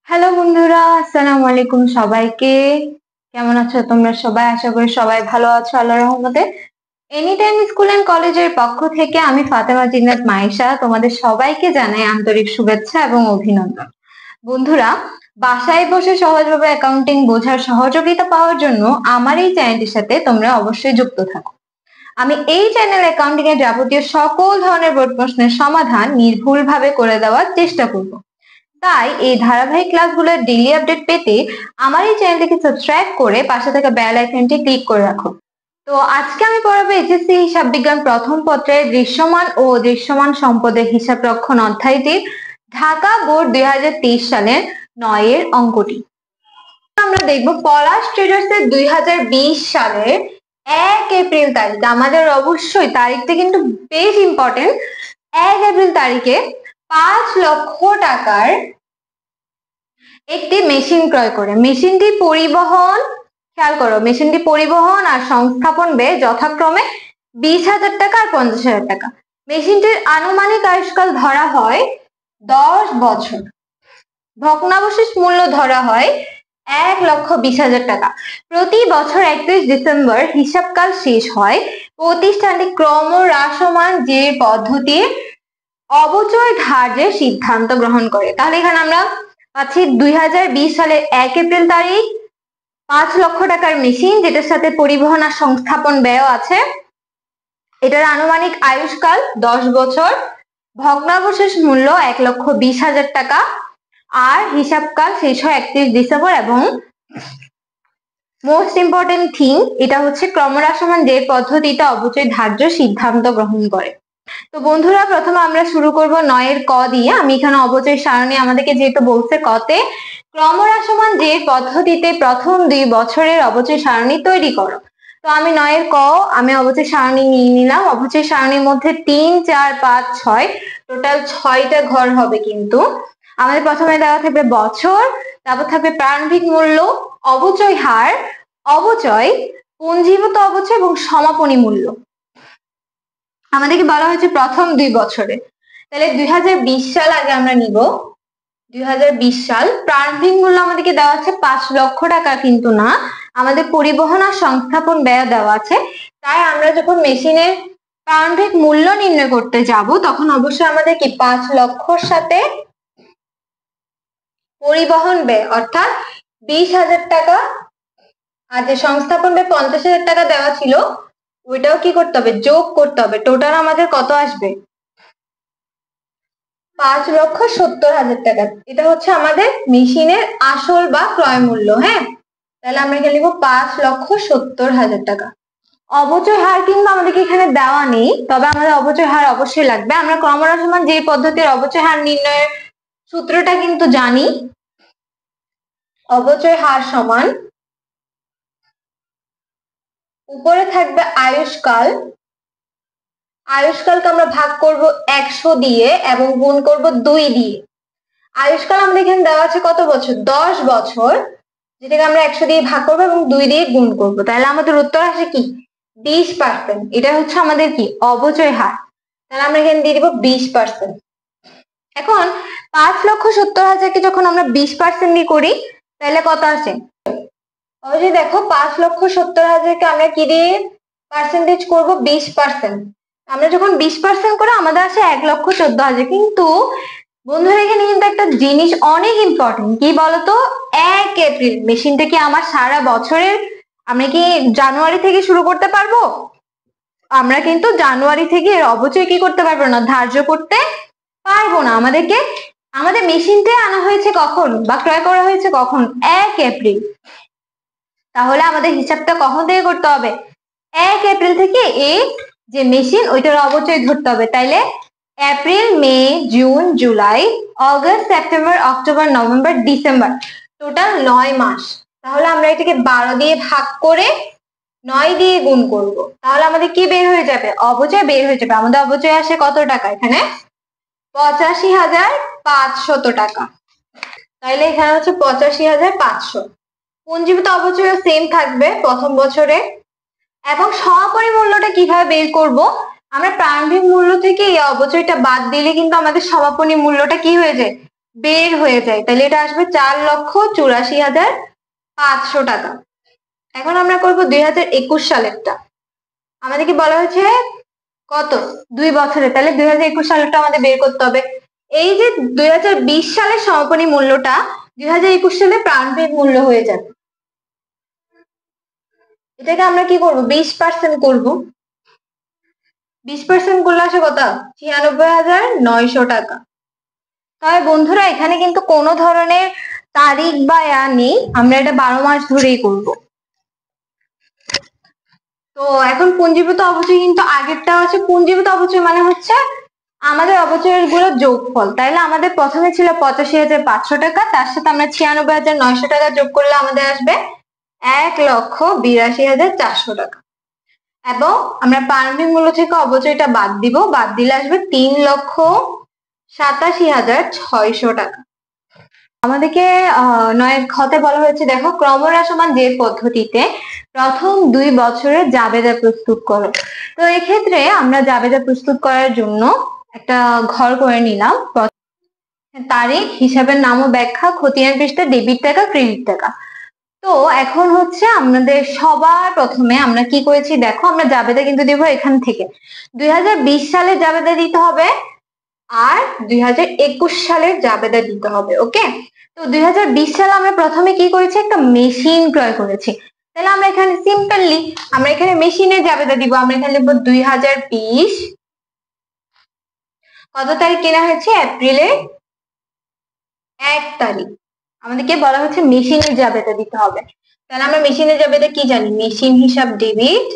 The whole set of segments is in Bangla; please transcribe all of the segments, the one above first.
হ্যালো বন্ধুরা, আসসালামু আলাইকুম সবাইকে। কেমন আছো তোমরা সবাই? আশা করি সবাই ভালো আছো আল্লাহর রহমতে। এনি টাইম স্কুল এন্ড কলেজের পক্ষ থেকে আমি ফাতেমা জিন্নাত মাইশা তোমাদের সবাইকে জানাই আন্তরিক শুভেচ্ছা এবং অভিনন্দন। বন্ধুরা, বাসায় বসে সহজভাবে অ্যাকাউন্টিং বোঝার সহযোগিতা পাওয়ার জন্য আমার এই চ্যানেলটির সাথে তোমরা অবশ্যই যুক্ত থাকো। আমি এই চ্যানেল অ্যাকাউন্টিং এর যাবতীয় সকল ধরনের বোর্ড প্রশ্নের সমাধান নির্ভুলভাবে করে দেওয়ার চেষ্টা করব। তাই এই ধারাবাহিক ক্লাসগুলোর ডেইলি আপডেট পেতে আমার এই চ্যানেলটিকে সাবস্ক্রাইব করে পাশে থাকা বেল আইকনটি ক্লিক করে রাখো। তো আজকে আমি পড়াবো এইচএসসি হিসাব বিজ্ঞান প্রথম পত্রের দৃশ্যমান ও দৃশ্যমান সম্পদের হিসাব রক্ষণ অধ্যায়টির ঢাকা বোর্ড 2023 সালের 9 এর অঙ্কটি। আমরা দেখব পলাশ ট্রেডার্স এর 2020 সালের 1 এপ্রিল তারিখ। আমাদের অবশ্যই তারিখটা কিন্তু বেশ ইম্পর্টেন্ট। 1 এপ্রিল তারিখে 5 লক্ষ টাকার একটি মেশিন ক্রয় করে মেশিনটি পরিবহন, খেয়াল করো, মেশিনটি পরিবহন আর সংস্থাপন ব্যয় যথাক্রমে 20,000 টাকা আর 50,000 টাকা। মেশিনটির আনুমানিক আয়ুষ্কাল ধরা হয় 10 বছর। ভগ্নাবশেষ মূল্য ধরা হয় 1,20,000 টাকা। প্রতি বছর 31 ডিসেম্বর হিসাবকাল শেষ হয়। প্রতিষ্ঠানটি ক্রমহ্রাসমান যে পদ্ধতির অবচয় ধার্যের সিদ্ধান্ত গ্রহণ করে। তাহলে এখানে আমরা পাচ্ছি 2020 সালের 1 এপ্রিল তারিখ 5 লক্ষ টাকার মেশিন, যেটার সাথে পরিবহন আর সংস্থাপন ব্যয় আছে। এটার আনুমানিক আয়ুষ্কাল 10 বছর, ভগ্নাবশেষ মূল্য 1,20,000 টাকা, আর হিসাবকাল শেষ হয় 31 ডিসেম্বর। এবং মোস্ট ইম্পর্টেন্ট থিং, এটা হচ্ছে ক্রমহ্রাসমান যে পদ্ধতিতে অবচয় ধার্য সিদ্ধান্ত গ্রহণ করে। তো বন্ধুরা, প্রথমে আমরা শুরু করব 9 এর ক দিয়ে। আমি এখানে অবচয় সারণী আমাদেরকে যেহেতু বলছে কতে ক্রমহ্রাসমান যে পদ্ধতিতে প্রথম 2 বছরের অবচয় সারণী তৈরি করো। তো আমি 9 এর ক, আমি অবচয় সারণী নিয়ে নিলাম। অবচয় সারণীর মধ্যে 3, 4, 5, 6 টোটাল 6টা ঘর হবে। কিন্তু আমাদের প্রথমে দেওয়া থাকবে বছর, তারপর থাকবে প্রারম্ভিক মূল্য, অবচয় হার, অবচয়, পুঞ্জীভূত অবচয় এবং সমাপনী মূল্য। আমাদেরকে বলা হয়েছে প্রথম 2 বছরে। তাহলে 2020 সাল আগে আমরা নিব। 2020 সাল প্রারম্ভিক মূল্য আমাদেরকে দেওয়া আছে 5 লক্ষ টাকা, কিন্তু না, আমাদের পরিবহন আর সংস্থাপন ব্যয় দেওয়া আছে। তাই আমরা যখন মেশিনের প্রারম্ভিক মূল্য নির্ণয় করতে যাব, তখন অবশ্যই আমাদের কি 5 লক্ষর সাথে পরিবহন ব্যয় অর্থাৎ 20,000 টাকা, আর যে সংস্থাপন ব্যয় 50,000 টাকা দেওয়া ছিল ওইটাও কি করতে হবে, যোগ করতে হবে। টোটাল আমাদের কত আসবে? 5,70,000 টাকা। এটা হচ্ছে আমাদের মেশিনের আসল বা ক্রয় মূল্য। হ্যাঁ, তাহলে আমরা এখানে লিখবো 5,70,000 টাকা। অবচয় হার কিন্তু আমাদেরকে এখানে দেওয়া নেই, তবে আমাদের অবচয় হার অবশ্যই লাগবে। আমরা ক্রমহ্রাসমান যে পদ্ধতির অবচয় হার নির্ণয়ের সূত্রটা কিন্তু জানি। অবচয় হার সমান, উপরে থাকবে আয়ুষ্কাল, আয়ুষ্কালকে আমরা ভাগ করব 100 দিয়ে এবং গুণ করব 2 দিয়ে। আয়ুষ্কাল আমাদের এখানে দেওয়া আছে কত বছর? 10 বছর, যেটাকে আমরা 100 দিয়ে ভাগ করবো এবং 2 দিয়ে গুণ করব। তাহলে আমাদের উত্তর আসে কি 20%। এটা হচ্ছে আমাদের কি অবচয় হার। তাহলে আমরা এখানে দিয়ে দিব 20%। এখন 5,70,000কে যখন আমরা 20% দিয়ে করি তাহলে কত আসে? অবশ্যই দেখো, 5,70,000কে আমরা কি দিয়ে পার্সেন্টেজ করব? 20%। আমরা যখন 20% করে আমাদের আসে 1,14,000। কিন্তু বন্ধুরা, এখানে কিন্তু একটা জিনিস অনেক ইম্পর্টেন্ট, কি বলতো? 1 এপ্রিল মেশিনটা কি আমার সারা বছরের, আমরা কি জানুয়ারি থেকে শুরু করতে পারবো? আমরা কিন্তু জানুয়ারি থেকে এর অবচয় কি করতে পারবো না, ধার্য করতে পারবো না। আমাদের মেশিনটা আনা হয়েছে কখন বা ক্রয় করা হয়েছে কখন? 1 এপ্রিল। তাহলে আমাদের হিসাবটা কখন থেকে করতে হবে? 1 এপ্রিল থেকে এই যে মেশিন ওইটার অবচয় ধরতে হবে। তাইলে April, May, June, July, August, September, October, November, December, total 9 মাস। তাহলে আমরা এটাকে 12 দিয়ে ভাগ করে 9 দিয়ে গুণ করব। তাহলে আমাদের কি বের হয়ে যাবে? অবচয় বের হয়ে যাবে। আমাদের অবচয় আসে কত টাকা? এখানে 85,500 টাকা। তাইলে এখানে হচ্ছে 85,500। পুঞ্জীভূত অবচয় সেম থাকবে প্রথম বছরে। এবং সমাপনী মূল্যটা কিভাবে বের করব? আমরা প্রারম্ভিক মূল্য থেকে এই অবচয়টা বাদ দিলে কিন্তু আমাদের সমাপনী মূল্যটা কি হয়ে যায়? বের হয়ে যায়, তাহলে এটা আসবে 4,84,500 টাকা। এখন আমরা করব 2021 সালেরটা। আমাদেরকে বলা হয়েছে কত, 2 বছরে, তাহলে 2021 সালেরটা আমাদের বের করতে হবে। এই যে 2020 সালের সমাপনী মূল্যটা 2021 সালে প্রারম্ভিক মূল্য হয়ে যাবে। এটাকে আমরা কি করব, 20% করব। 20% করলে আসে কত, 96,900 টাকা। তবে বন্ধুরা এখানে কিন্তু কোনো ধরনের তারিখ বা নেই, আমরা এটা 12 মাস ধরেই করব। তো এখন পুঞ্জীভূত অপচয় কিন্তু আগেরটা আছে, পুঞ্জীভূত অপচয় মানে হচ্ছে আমাদের অপচয়ের গুলো যোগফল। তাইলে আমাদের প্রথমে ছিল 85,500 টাকা, তার সাথে আমরা 96,900 টাকা যোগ করলে আমাদের আসবে 1,82,400 টাকা। এবং আমরা প্রারম্ভিক মূল্য থেকে অপচয়টা বাদ দিব, বাদ দিলে আসবে 3,87,600 টাকা। আমাদেরকে 9 খতে বলা হয়েছে, দেখো ক্রমহ্রাসমান জের পদ্ধতিতে প্রথম 2 বছরের জাবেদা প্রস্তুত করো। তো এক্ষেত্রে আমরা জাবেদা প্রস্তুত করার জন্য একটা ঘর করে নিলাম। তারিখ, হিসাবের নাম ও ব্যাখ্যা, খতিয়ান পৃষ্ঠা, ডেবিট টাকা, ক্রেডিট টাকা। তো এখন হচ্ছে আমাদের সবার প্রথমে আমরা কি করেছি, দেখো আমরা জাবেদা কিন্তু দেব এখান থেকে 2020 সালের জাবেদা দিতে হবে আর 2021 সালের জাবেদা দিতে হবে। ওকে, তো 2020 সালে আমরা প্রথমে কি করেছি, একটা মেশিন ক্রয় করেছি। তাহলে আমরা এখানে সিম্পলি আমরা এখানে মেশিনের জাবেদা দিব। আমরা এখানে লিখবো 2020 কত তারিখ কেনা হয়েছে, এপ্রিলের 1 তারিখ। আমাদেরকে বলা হচ্ছে মেশিনের জাবেদা দিতে হবে। তাহলে আমরা মেশিনের জাবেদা কি জানি, মেশিন হিসাব ডেবিট,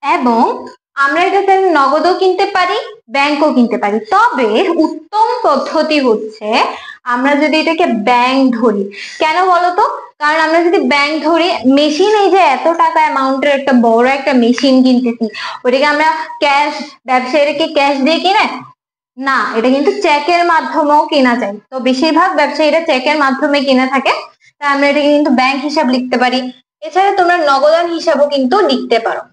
এবং আমরা এটা তাহলে নগদও কিনতে পারি, ব্যাংকও কিনতে পারি। তবে উত্তম পদ্ধতি হচ্ছে আমরা যদি এটাকে ব্যাংক ধরি। কেন বলতো, কারণ আমরা যদি ব্যাংক ধরি, মেশিন এই যে এত টাকা অ্যামাউন্টের একটা বড় একটা মেশিন কিনতেছি, ওটাকে আমরা ক্যাশ, ব্যবসায়ীরা কি ক্যাশ দিয়ে কিনে না, এটা কিন্তু চেকের মাধ্যমেও কেনা যায়। তো বেশিরভাগ ব্যবসায়ীরা চেকের মাধ্যমে কিনে থাকে, তাই আমরা এটাকে কিন্তু ব্যাংক হিসাব লিখতে পারি। এছাড়া তোমরা নগদান হিসাবও কিন্তু লিখতে পারো।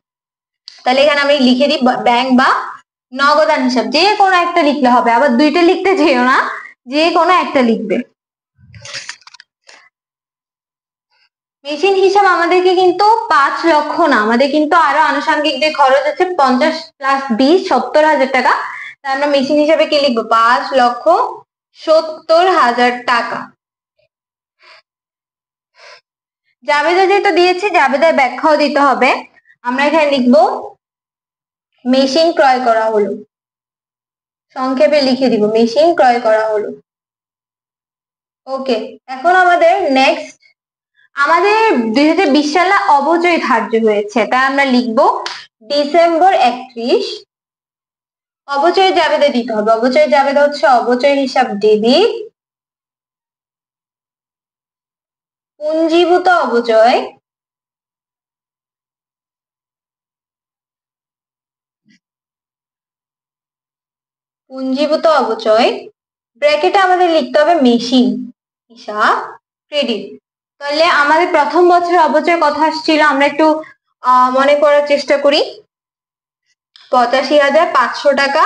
তাহলে এখানে আমি লিখে দিই ব্যাংক বা নগদান হিসাব, যে কোনো একটা লিখলে হবে, আবার দুইটা লিখতে যেও না, যে কোনো একটা লিখবে। মেশিন হিসাব আমাদেরকে কিন্তু 5 লক্ষ না, আমাদের কিন্তু আরো আনুষঙ্গিক যে খরচ আছে 50 + 20 70,000 টাকা। তাই আমরা মেশিন হিসাবে কি লিখবো, 5,70,000 টাকা। জাবেদা যেটা দিয়েছি, জাবেদার ব্যাখ্যাও দিতে হবে। আমরা এখানে লিখবো মেশিন ক্রয় করা হলো, সংক্ষেপে লিখে দিব মেশিন ক্রয় করা হলো। ওকে, এখন আমাদের নেক্সট, আমাদের 2020 সালে অবচয় ধার্য হয়েছে, তাই আমরা লিখবো ডিসেম্বর 31। অবচয়ের জাবেদা দিতে হবে, অবচয়ের জাবেদা হচ্ছে অবচয় হিসাব ডেবিট, পুঞ্জীভূত অবচয়, পুঞ্জীভূত অবচয়, ব্র্যাকেটে আমাদের লিখতে হবে মেশিন হিসাব ক্রেডিট। তাহলে আমাদের প্রথম বছরের অবচয় কথা আসছিল, আমরা একটু মনে করার চেষ্টা করি। 85,500 টাকা,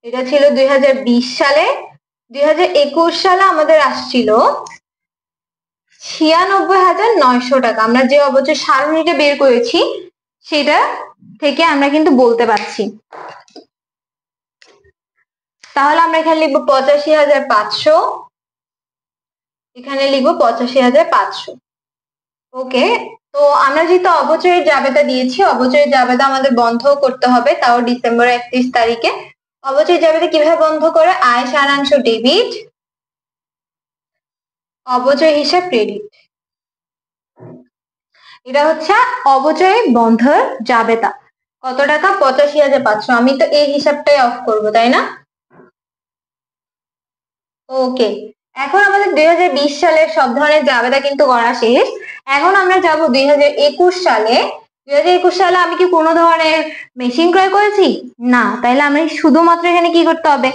এটা ছিল 2020 সালে। 2021 সালে আমাদের আসছিল 96,900 টাকা। আমরা যে অবচয় সারণীটা বের করেছি সেটা থেকে আমরা কিন্তু বলতে পারছি। তাহলে আমরা এখানে লিখবো 85,500, এখানে লিখবো 85,500। ওকে, তো আমরা যেহেতু অবচয়ের জাবেদা দিয়েছি, অবচয়ের জাবেদা আমাদের বন্ধ করতে হবে, তাও ডিসেম্বর 31 তারিখে। অবচয়ের জাবেদা কিভাবে বন্ধ করে, আয় সারাংশ ডেবিট, অবচয় হিসাব ক্রেডিট। এটা হচ্ছে অবচয় বন্ধের জাবেদা। কত টাকা, 85,500। আমি তো এই হিসাবটাই অফ করব, তাই না? ওকে, এখন আমাদের 2020 সালের সব ধরনের জাবেদা কিন্তু করা শেষ। এখন আমরা যাব 2021 সালে। 2021 সালে আমি কি কোনো ধরনের মেশিন ক্রয় করেছি না, তাইলে আমি শুধুমাত্র এখানে কি করতে হবে,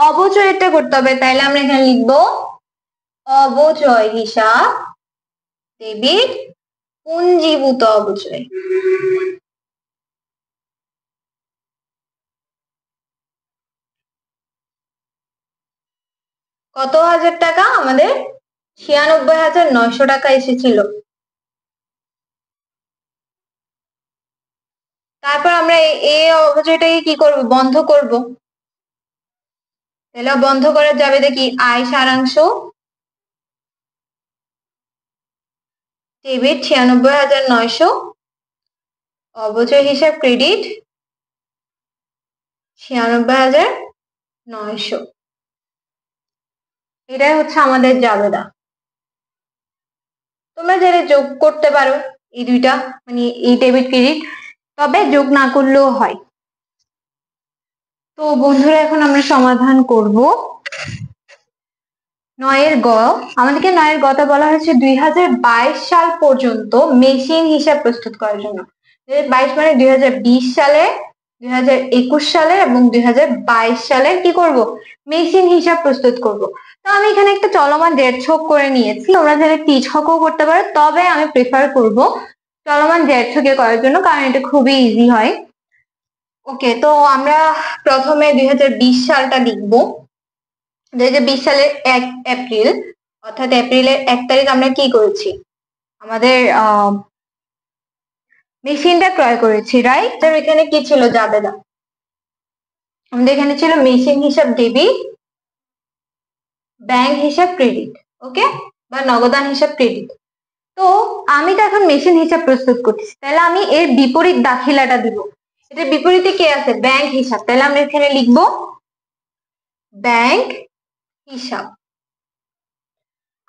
অবচয়টা করতে হবে। তাইলে আমরা এখানে লিখবো অবচয় হিসাব ডেবিট, পুঞ্জীভূত অবচয়। কত হাজার টাকা? আমাদের 96,900 টাকা এসেছিল। তারপর আমরা এই অপচয়টাকে কি করব? বন্ধ করব। তাহলে বন্ধ করা যাবে দেখি আয় সারাংশ ডেবিট 96,900, অবচয় হিসাব ক্রেডিট 96,900। এটাই হচ্ছে আমাদের জাবেদা। তোমরা যারা যোগ করতে পারো এই দুইটা, মানে এই ডেবিট ক্রেডিট, তবে যোগ না করলেও হয়। তো বন্ধুরা এখন আমরা সমাধান করব 9 গ। আমাদেরকে 9 গটা বলা হয়েছে 2022 সাল পর্যন্ত মেশিন হিসাব প্রস্তুত করার জন্য। 2022 মানে 2020 সালে, 2021 সালে এবং 2022 সালের কি করব? মেশিন হিসাব প্রস্তুত করব। তো আমি এখানে একটা চলমান জের ছক করে নিয়েছি। তোমরা চাইলে টি ছকও করতে পারো, তবে আমি প্রেফার করব চলমান জের ছকে করার জন্য, কারণ এটা খুবই ইজি হয়। ওকে, তো আমরা প্রথমে 2020 সালটা লিখবো। 2020 সালের 1 এপ্রিল, অর্থাৎ এপ্রিলের 1 তারিখ আমরা কি করেছি? আমাদের মেশিনটা ক্রয় করেছি, রাইট? তো এখানে কি ছিল? জাবেদা। আমাদের এখানে ছিল মেশিন হিসাব ডেবিট, ব্যাংক হিসাব ক্রেডিট, ওকে, বা নগদান হিসাব ক্রেডিট। তো আমি তো এখন মেশিন হিসাব প্রস্তুত করতেছি, তাহলে আমি এর বিপরীত দাখিলাটা দিব। এটার বিপরীতে কে আছে? ব্যাংক হিসাব। তাহলে আমরা এখানে লিখবো ব্যাংক হিসাব।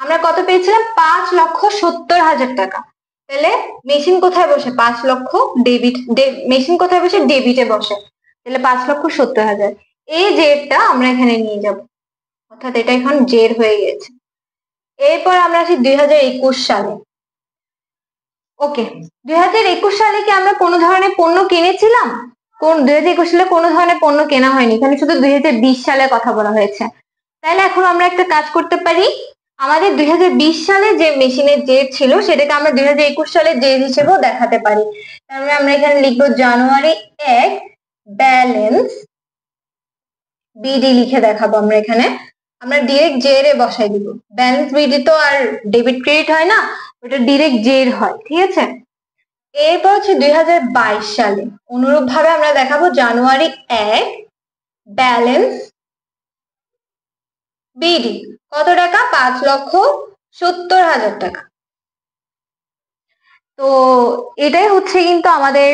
আমরা কত পেয়েছিলাম? 5,70,000 টাকা। তাহলে মেশিন কোথায় বসে? 5 লক্ষ ডেবিট, মেশিন কোথায় বসে? ডেবিটে বসে। তাহলে 5,70,000। এই জেরটা আমরা এখানে নিয়ে যাব, অর্থাৎ এটা এখন জের হয়ে গেছে। এরপর আমরা আসি 2021 সালে। ওকে, 2021 সালে কি আমরা কোনো ধরনের পণ্য কিনেছিলাম? 2021 সালে কোনো ধরনের পণ্য কেনা হয়নি, এখানে শুধু 2020 সালে কথা বলা হয়েছে। তাহলে এখন আমরা একটা কাজ করতে পারি, আমাদের 2020 সালে যে মেশিনের জের ছিল সেটাকে আমরা 2021 সালের জের হিসেবেও দেখাতে পারি। তাহলে আমরা এখানে লিখবো জানুয়ারি 1 ব্যালেন্স বিডি লিখে দেখাবো। আমরা এখানে আমরা ডিরেক্ট জের এ বসাই দিব। ব্যালেন্স বিডি তো আর ডেবিট ক্রেডিট হয় না, ওটা ডিরেক্ট জের হয়, ঠিক আছে? এরপর হচ্ছে 2022 সালে অনুরূপ ভাবে আমরা দেখাবো জানুয়ারি 1 ব্যালেন্স বিডি কত টাকা? 5,70,000 টাকা। তো এটাই হচ্ছে কিন্তু আমাদের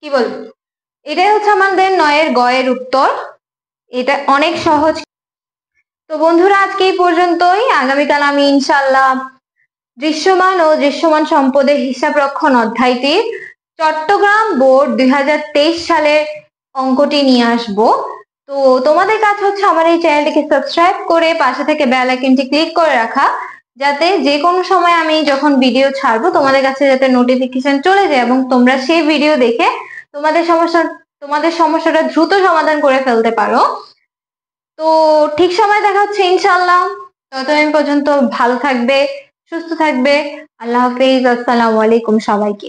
কি বলবো, এটাই হচ্ছে আমাদের 9 গ এর উত্তর। এটা অনেক সহজ। তো বন্ধুরা আজকে এই পর্যন্তই। আগামীকাল আমি ইনশাআল্লাহ দৃশ্যমান ও দৃশ্যমান সম্পদের হিসাব রক্ষণ অধ্যায়টির চট্টগ্রাম বোর্ড 2023 সালের অঙ্কটি নিয়ে আসব। তো তোমাদের কাছে হচ্ছে আমার এই চ্যানেলটিকে সাবস্ক্রাইব করে পাশে থেকে বেল আইকনটি ক্লিক করে রাখা, যাতে যে কোনো সময় আমি যখন ভিডিও ছাড়বো তোমাদের কাছে যাতে নোটিফিকেশন চলে যায় এবং তোমরা সেই ভিডিও দেখে তোমাদের সমস্যাটা দ্রুত সমাধান করে ফেলতে পারো। তো ঠিক সময় দেখা হচ্ছে ইনশাআল্লাহ। ততদিন পর্যন্ত ভালো থাকবে, সুস্থ থাকবে। আল্লাহ হাফেজ, আসসালামু আলাইকুম সবাইকে।